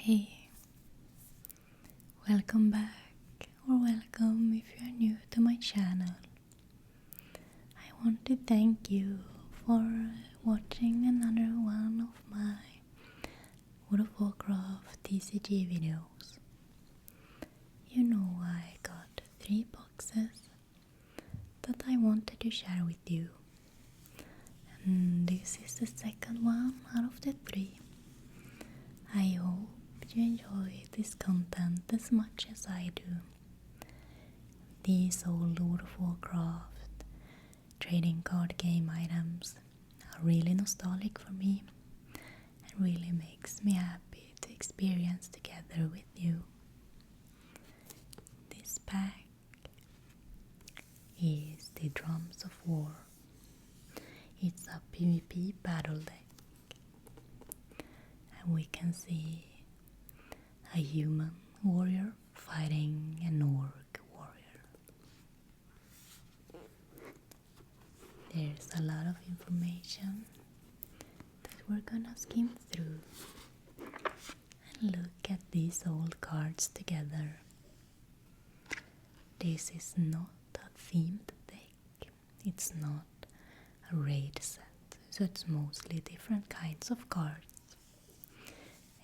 Hey, welcome back or welcome if you are new to my channel. I want to thank you for watching another one of my World of Warcraft TCG videos. You know I got 3 boxes that I wanted to share with you. And this is the second one out of the 3. I hope you enjoy this content as much as I do. These old World of Warcraft trading card game items are really nostalgic for me and really makes me happy to experience together with you. This pack is the Drums of War. It's a PvP battle deck. And we can see a human warrior fighting an orc warrior. There's a lot of information that we're gonna skim through and look at these old cards together. This is not a themed deck, it's not a raid set, so it's mostly different kinds of cards.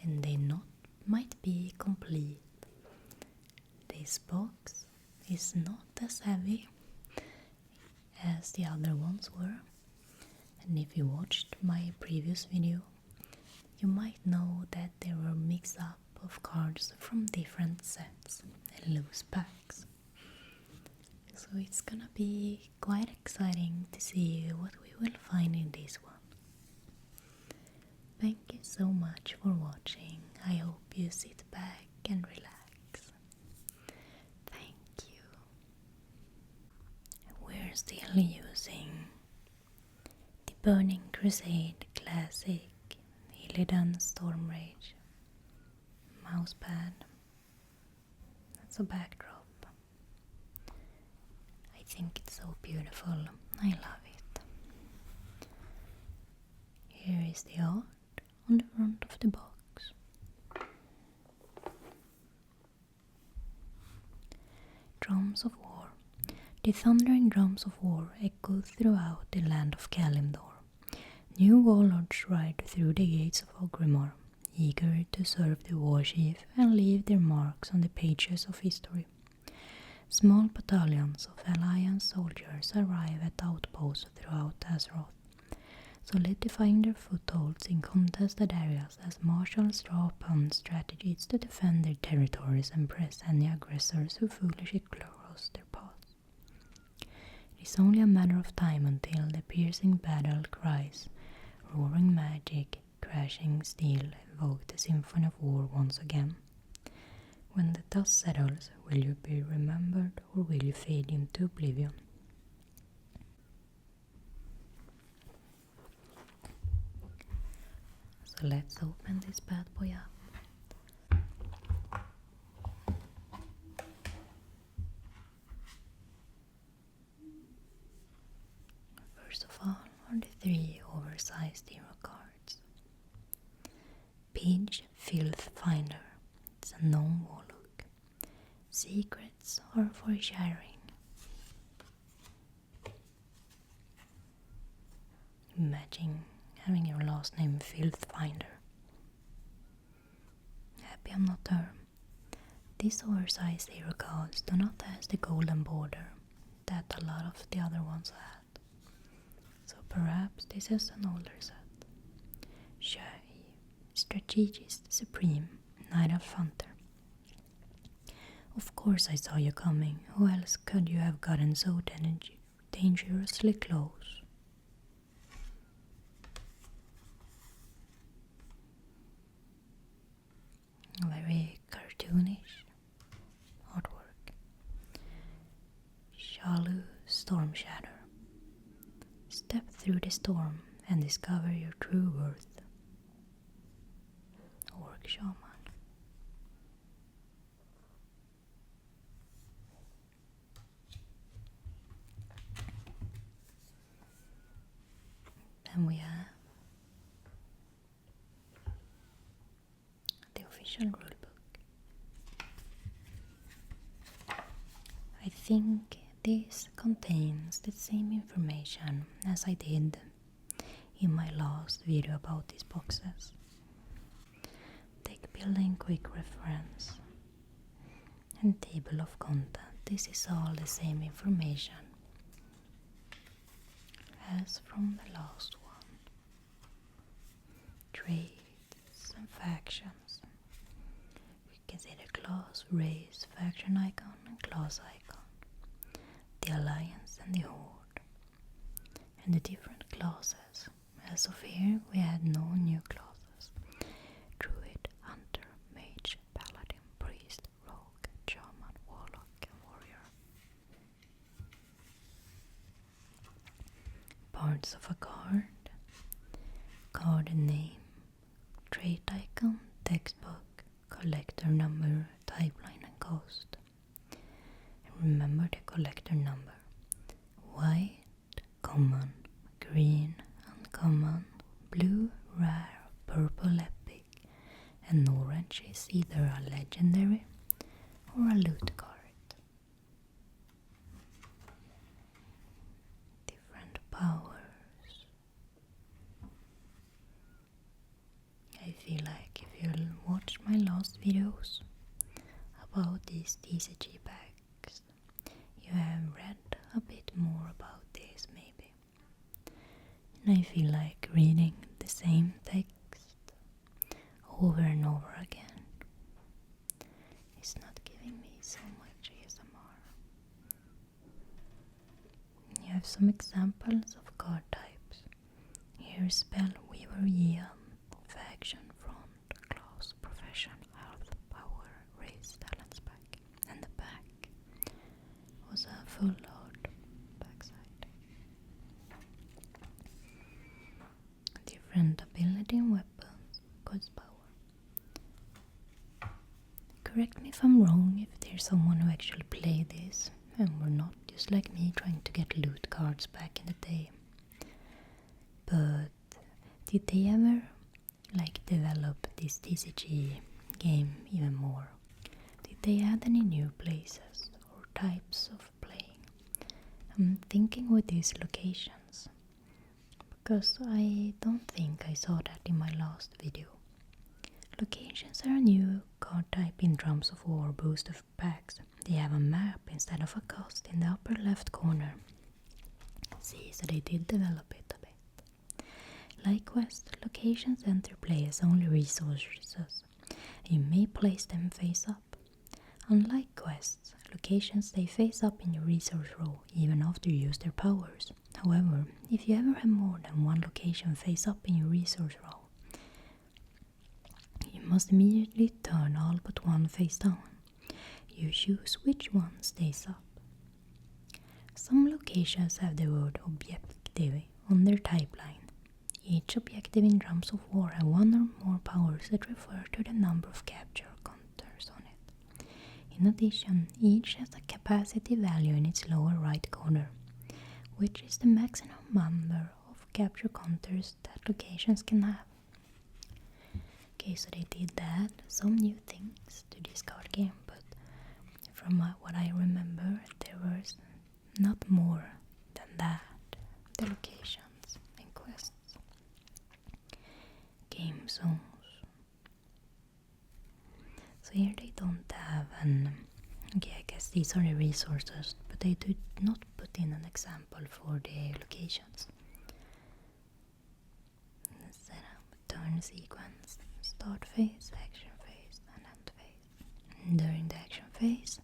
And they might be complete. This box is not as heavy as the other ones were, and if you watched my previous video you might know that there were mix up of cards from different sets and loose packs. So it's gonna be quite exciting to see what we will find in this one. Thank you so much for watching. I hope you sit back and relax. Thank you. We're still using the Burning Crusade Classic Illidan Stormrage mousepad. That's a backdrop. I think it's so beautiful. I love it. Here is the art on the front of the box. Drums of War. The thundering drums of war echo throughout the land of Kalimdor. New warlords ride through the gates of Orgrimmar, eager to serve the war chief and leave their marks on the pages of history. Small battalions of Alliance soldiers arrive at outposts throughout Azeroth, solidifying their footholds in contested areas as marshals draw upon strategies to defend their territories and press any aggressors who foolishly cross their paths. It is only a matter of time until the piercing battle cries, roaring magic, crashing steel evoke the symphony of war once again. When the dust settles, will you be remembered or will you fade into oblivion? So let's open this bad boy up. First of all are the 3 oversized hero cards. Page Filth Finder. It's a gnome warlock. Secrets are for sharing. Imagine having your last name Filth Finder. Happy I'm not her. These oversized hero cards do not have the golden border that a lot of the other ones had. So perhaps this is an older set. Shai, Strategist Supreme, Knight of Hunter. Of course I saw you coming. Who else could you have gotten so dangerously close? Very cartoonish artwork. Shalu Storm Shatter. Step through the storm and discover your true worth. Orc Shaman. Then we have the official rulebook. I think this contains the same information as I did in my last video about these boxes. Deck building, quick reference, and table of content. This is all the same information as from the last one. Trades and factions. You can see the class, race, faction icon and class icon. The alliance and the horde. And the different classes. As of here we had no new classes. Druid, hunter, mage, paladin, priest, rogue, shaman, warlock and warrior. Parts of a card. Card name, trait icon, textbook, collector number, typeline and cost. And remember the collector number. White, common, green, uncommon, blue, rare, purple, epic, and orange is either a legendary or a loot card. Different powers. I feel like if you watch my last videos about these TCG packs, you have read a bit more about this maybe. And I feel like reading the same text over and over again is not giving me so much ASMR. You have some examples of card types. Here spell, weaver, yield, faction, front, class, profession, health, power, race, talents pack. And the back was a full art backside. Different ability and weapons, goods, power. Correct me if I'm wrong, if there's someone who actually played this and were not just like me trying to get loot cards back in the day. But did they ever develop this TCG game even more? Did they add any new places or types of playing? I'm thinking with these locations, because I don't think I saw that in my last video. Locations are a new card type in Drums of War booster packs. They have a map instead of a cost in the upper left corner. See, so they did develop it a bit. Like quests, locations enter play as only resources. You may place them face up. Unlike quests, locations stay face up in your resource row even after you use their powers. However, if you ever have more than one location face up in your resource row, you must immediately turn all but one face down. You choose which one stays up. Some locations have the word objective on their typeline. Each objective in Drums of War have one or more powers that refer to the number of capture counters on it. In addition, each has a capacity value in its lower right corner, which is the maximum number of capture counters that locations can have. Okay, so they did that, some new things to this card game, but from what I remember, there was not more than that. The locations and quests. Game zones. So here they don't have an... Okay, I guess these are the resources, but they did not put in an example for the locations. Setup, turn sequence, start phase, action phase, and end phase. During the action phase,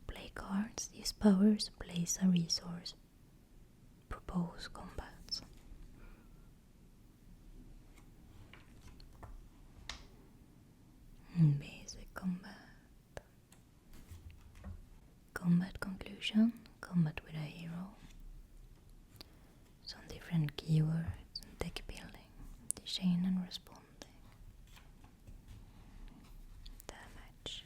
play cards, use powers, place a resource, propose combats. Basic combat. Combat conclusion, combat with a hero. Some different keywords, deck building, the chain and responding. Damage.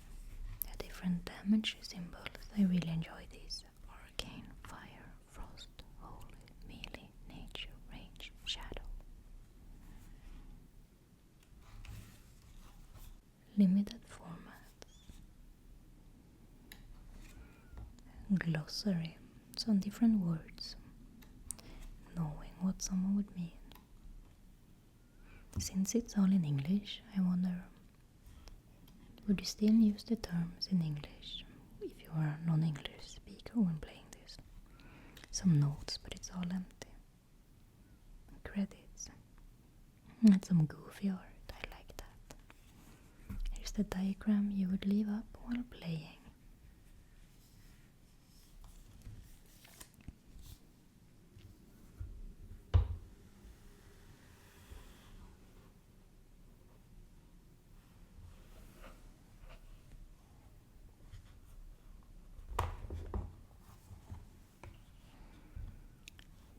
The different damage symbols, I really enjoy these. Arcane, fire, frost, holy, melee, nature, range, shadow. Limited formats. Glossary. Some different words. Knowing what someone would mean. Since it's all in English, I wonder, would you still use the terms in English if you are a non-English speaker when playing this? Some notes, but it's all empty. And credits. And some goofy art, I like that. Here's the diagram you would leave up while playing.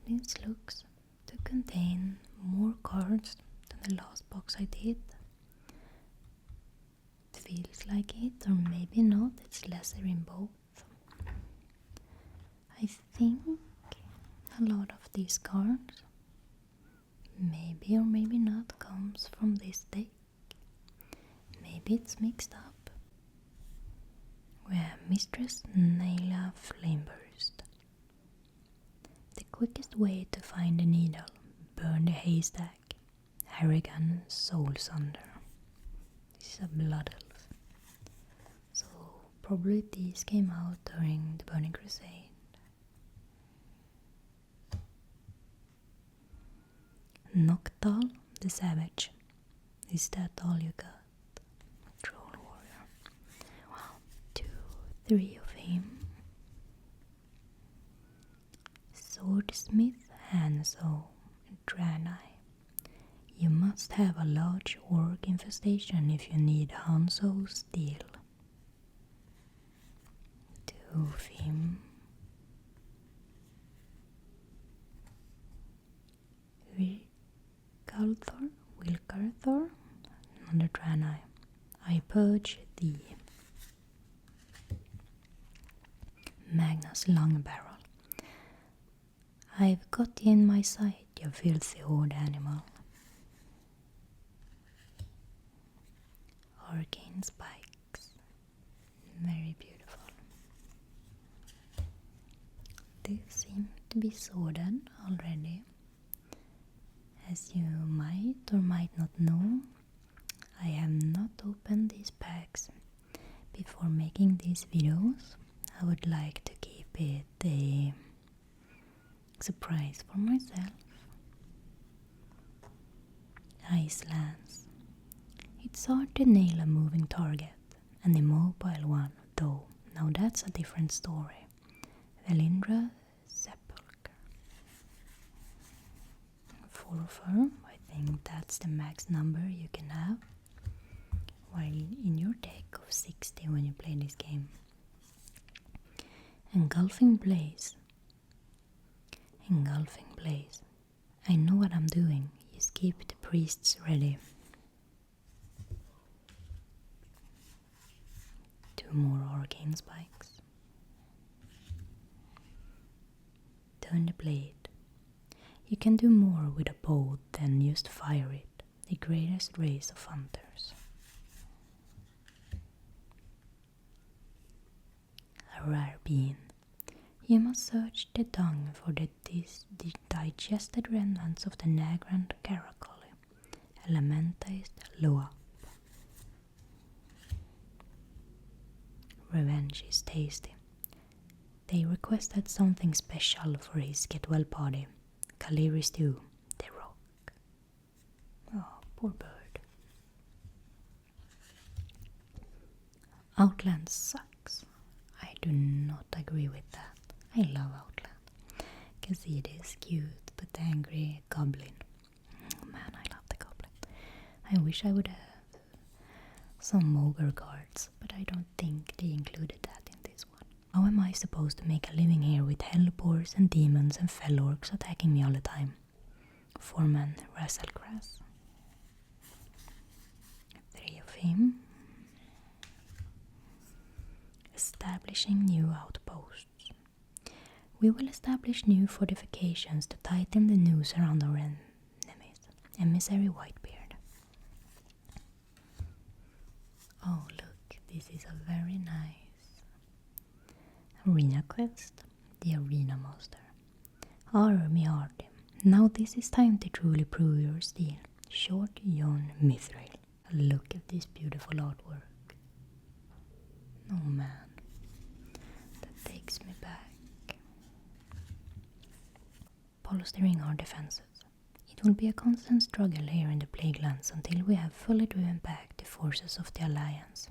This looks to contain more cards than the last box I did. It feels like it, or maybe not, it's lesser in both. I think a lot of these cards, maybe or maybe not, comes from this deck. Maybe it's mixed up. We have Mistress Naila Flameburst. The quickest way to find the needle, burn the haystack, Harrigan Soul Sunder. This is a blood elf. So probably these came out during the Burning Crusade. Noctal the Savage. Is that all you got? Troll Warrior. Wow, 2, 3 of him. Swordsmith Hanzo Draenei. You must have a large orc infestation if you need Hanzo Steel. 2 of him. Wilcarthor, another Draenei. I purge thee. Magnus Longbarrel. I've got thee in my sight, you filthy horde animal. Arcane Spikes. Very beautiful. This seems to be sorted already. As you might or might not know, I have not opened these packs before making these videos. I would like to keep it a surprise for myself. Icelands. It's hard to nail a moving target, an immobile one though. Now that's a different story. Velindra Sepulchre. 4 of her. I think that's the max number you can have while in your deck of 60 when you play this game. Engulfing Blaze. Engulfing Blaze. I know what I'm doing. Just keep the priests ready. 2 more arcane spikes. Turn the blade. You can do more with a bow than just fire it. The greatest race of hunters. A rare bean. You must search the dung for the digested remnants of the Nagrand caracolli. Elementais Loa. Revenge is tasty. They requested something special for his get well party. Kaleri stew, the rock. Oh, poor bird. Outland sucks. I do not agree with that. I love Outland because it is cute but angry goblin. Oh man, I love the goblin. I wish I would have some ogre cards, but I don't think they included that in this one. How am I supposed to make a living here with hellboars and demons and fell orcs attacking me all the time? Foreman Rasselgrass. 3 of him. Establishing new outposts. We will establish new fortifications to tighten the noose around our enemies. Emissary Whitebeard. This is a very nice arena quest, the Arena Master. Army Artem. Now this is time to truly prove your steel. Short John Mithril. Look at this beautiful artwork. Oh man, that takes me back. Polstering our defenses. It will be a constant struggle here in the Plague Lands until we have fully driven back the forces of the Alliance.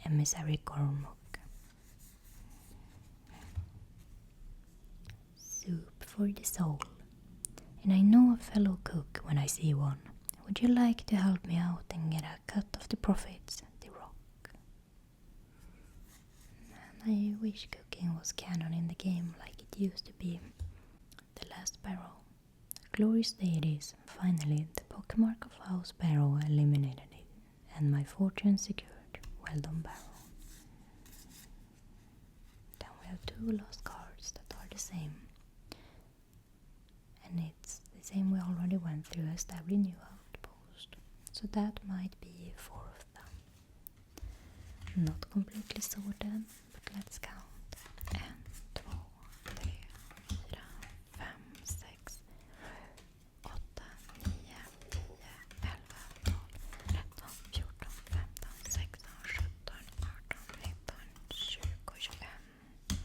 Emissary Gormuk. Soup for the soul. And I know a fellow cook when I see one. Would you like to help me out and get a cut of the profits? The Rock. Man, I wish cooking was canon in the game like it used to be. The Last Barrow. A glorious day it is. Finally, the pockmark of House Barrow eliminated it, and my fortune secured. Well done, Barrow. Then we have 2 lost cards that are the same. And it's the same we already went through, establish new outpost. So that might be 4 of them. Not completely sorted, but let's count. 1, 2, 3, 4, 5, 6, 7, 8, 9, 10, 11, 12, 13, 14, 15, 16, 17, 18,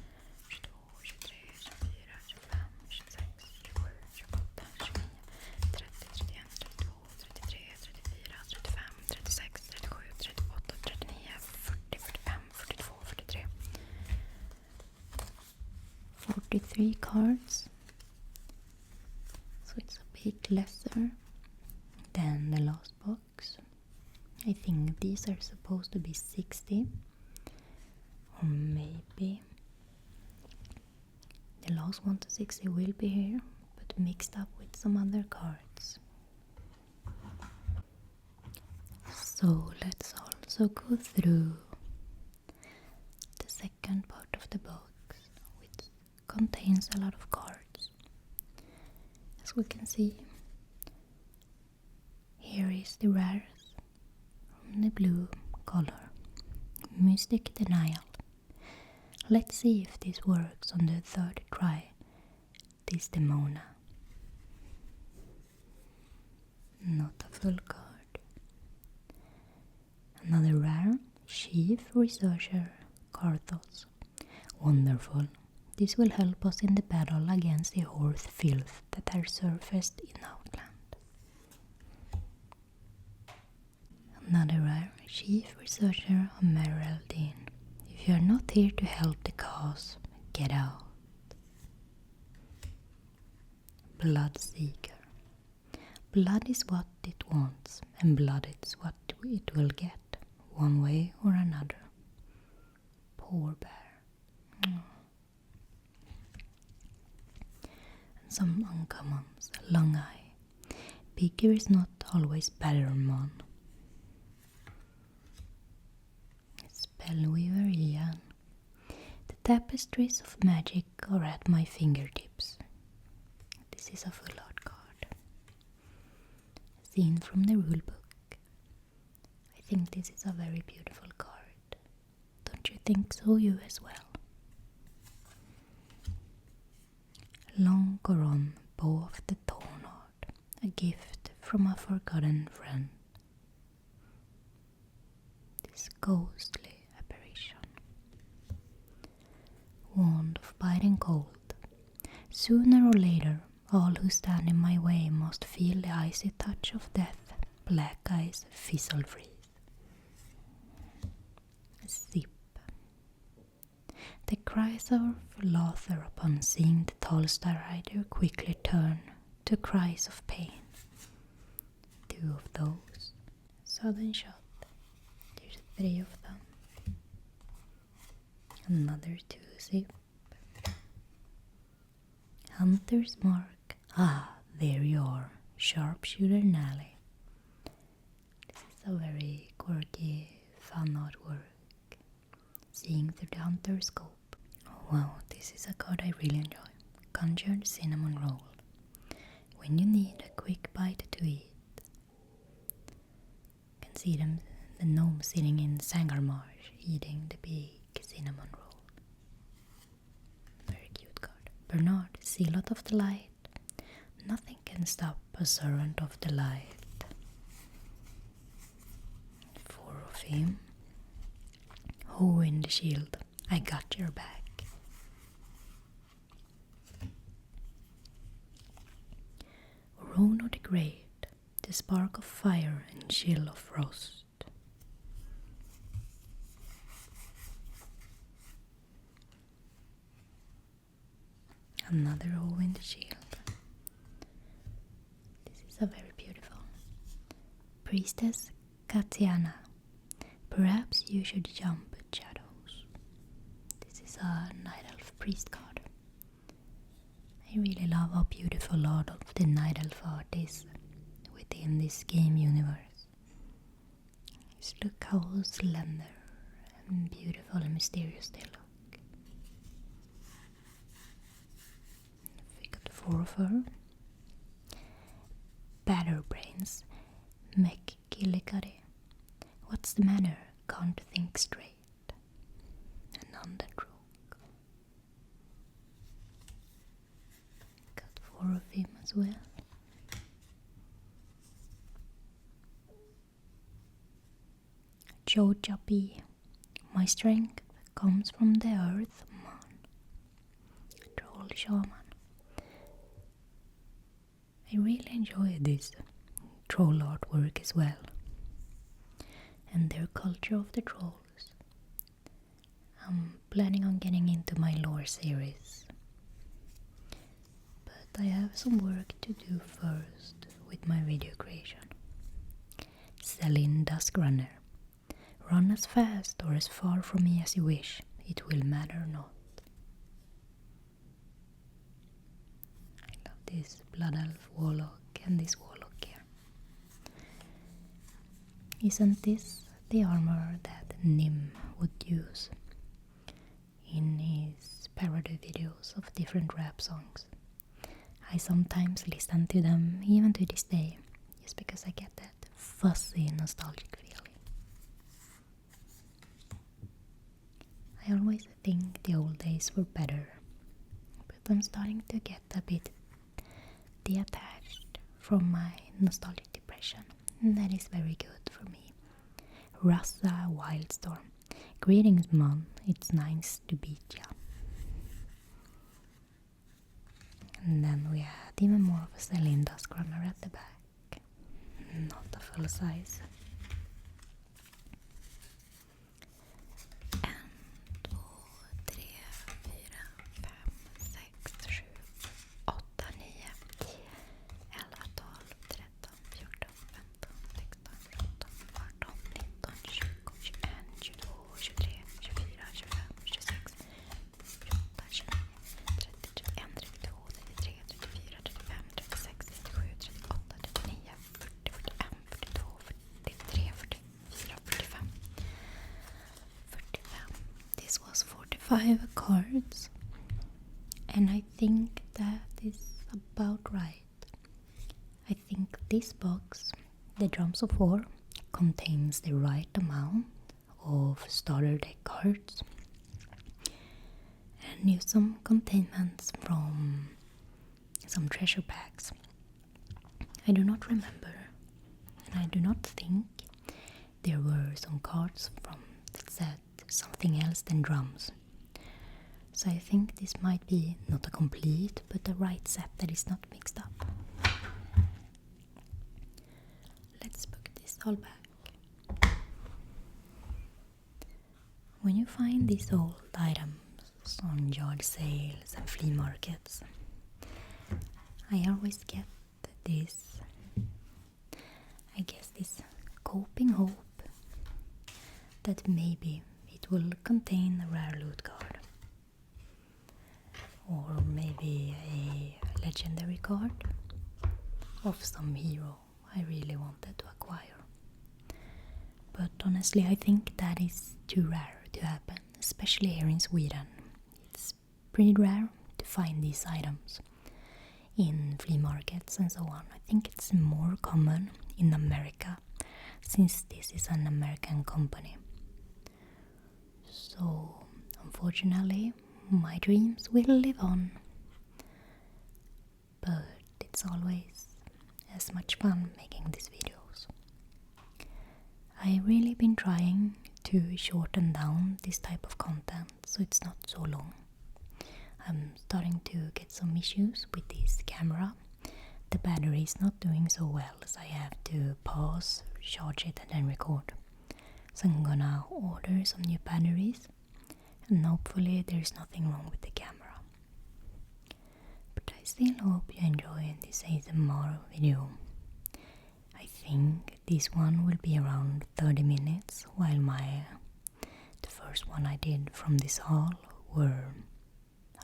19, 20, 21, 22, 23, 24, 25, 26, 27, 28, 30, 31, 32, 33, 34, 35, 36, 37, 38, 39, 40, 41, 42, 43. 43 cards. So it's a bit lesser than the last box. I think these are supposed to be 60. Or maybe the last 1 to 60 will be here, but mixed up with some other cards. So let's also go through the second part of the box, which contains a lot of cards. As we can see, here is the rarest from the blue color, Mystic Denial. Let's see if this works on the 3rd try. Desdemona. Not a full card. Another rare, Chief Researcher Karthos. Wonderful. This will help us in the battle against the Horth filth that has surfaced in Outland. Another rare, Chief Researcher Meraldine. If you are not here to help the cause, get out. Bloodseeker. Blood is what it wants, and blood is what it will get, one way or another. Poor bear. And some uncommons. Long Eye. Bigger is not always better, man. Spellweaver Ian. The tapestries of magic are at my fingertips. This is a full art card. Scene from the rulebook. I think this is a very beautiful card. Don't you think so, you as well? Long Goron, Bow of the Thornard. A gift from a forgotten friend. This ghostly apparition. Wand of Biting Cold. Sooner or later, all who stand in my way must feel the icy touch of death. Black eyes fizzle freeze. Zip. The cries of laughter upon seeing the tall star rider quickly turn to cries of pain. 2 of those. Sudden shot. There's 3 of them. Another 2 zip. Hunter's Mark. Ah, there you are. Sharpshooter Nally. This is a very quirky, fun artwork. Seeing through the hunter scope. Oh wow, this is a card I really enjoy. Conjured Cinnamon Roll. When you need a quick bite to eat. You can see them, the gnome sitting in Sangar Marsh, eating the big cinnamon roll. Very cute card. Bernard, Zealot of the Light. Nothing can stop a servant of the light. 4 of him. Hoe in the shield. I got your back. Rono the Great. The spark of fire and chill of frost. Another hoe in the shield. This is a very beautiful. Priestess Katiana. Perhaps you should jump at shadows. This is a Night Elf priest card. I really love how beautiful all of the Night Elf art is within this game universe. Just look how slender and beautiful and mysterious they look. We got 4 of her. Batterbrains, Mekkilikari. What's the matter? Can't think straight. An underdog. Got 4 of him as well. Jojabi. My strength comes from the earth, man. Troll shaman. I really enjoy this troll artwork as well. And their culture of the trolls. I'm planning on getting into my lore series. But I have some work to do first with my video creation. Selin Duskrunner. Run as fast or as far from me as you wish. It will matter not. I love this Blood Elf Warlock and this Warlock here. Isn't this the armor that Nim would use in his parody videos of different rap songs? I sometimes listen to them even to this day, just because I get that fuzzy nostalgic feeling. I always think the old days were better, but I'm starting to get a bit detached from my nostalgic depression, and that is very good for me. Rasa Wildstorm. Greetings, Mom. It's nice to beat ya. And then we had even more of a Selin Duskrunner at the back. Not a full size. Five cards, and I think that is about right. I think this box, the Drums of War, contains the right amount of starter deck cards and use some containments from some treasure packs. I do not remember, and I do not think there were some cards from that said something else than drums. So I think this might be not a complete, but a right set that is not mixed up. Let's put this all back. When you find these old items on yard sales and flea markets, I always get this, this coping hope that maybe it will contain a rare loot card. Or maybe a legendary card of some hero I really wanted to acquire. But honestly, I think that is too rare to happen, especially here in Sweden. It's pretty rare to find these items in flea markets and so on. I think it's more common in America, since this is an American company. So unfortunately my dreams will live on, but it's always as much fun making these videos. I've really been trying to shorten down this type of content so it's not so long. I'm starting to get some issues with this camera. The battery is not doing so well, so I have to pause, charge it and then record. So I'm gonna order some new batteries, and hopefully there's nothing wrong with the camera. But I still hope you enjoy this ASMR video. I think this one will be around 30 minutes, while the first one I did from this haul were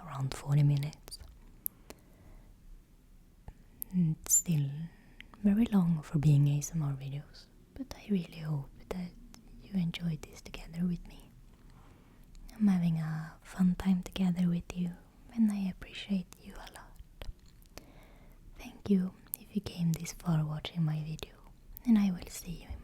around 40 minutes. It's still very long for being ASMR videos, but I really hope that you enjoyed this together with me. I'm having a fun time together with you, and I appreciate you a lot. Thank you if you came this far watching my video, and I will see you in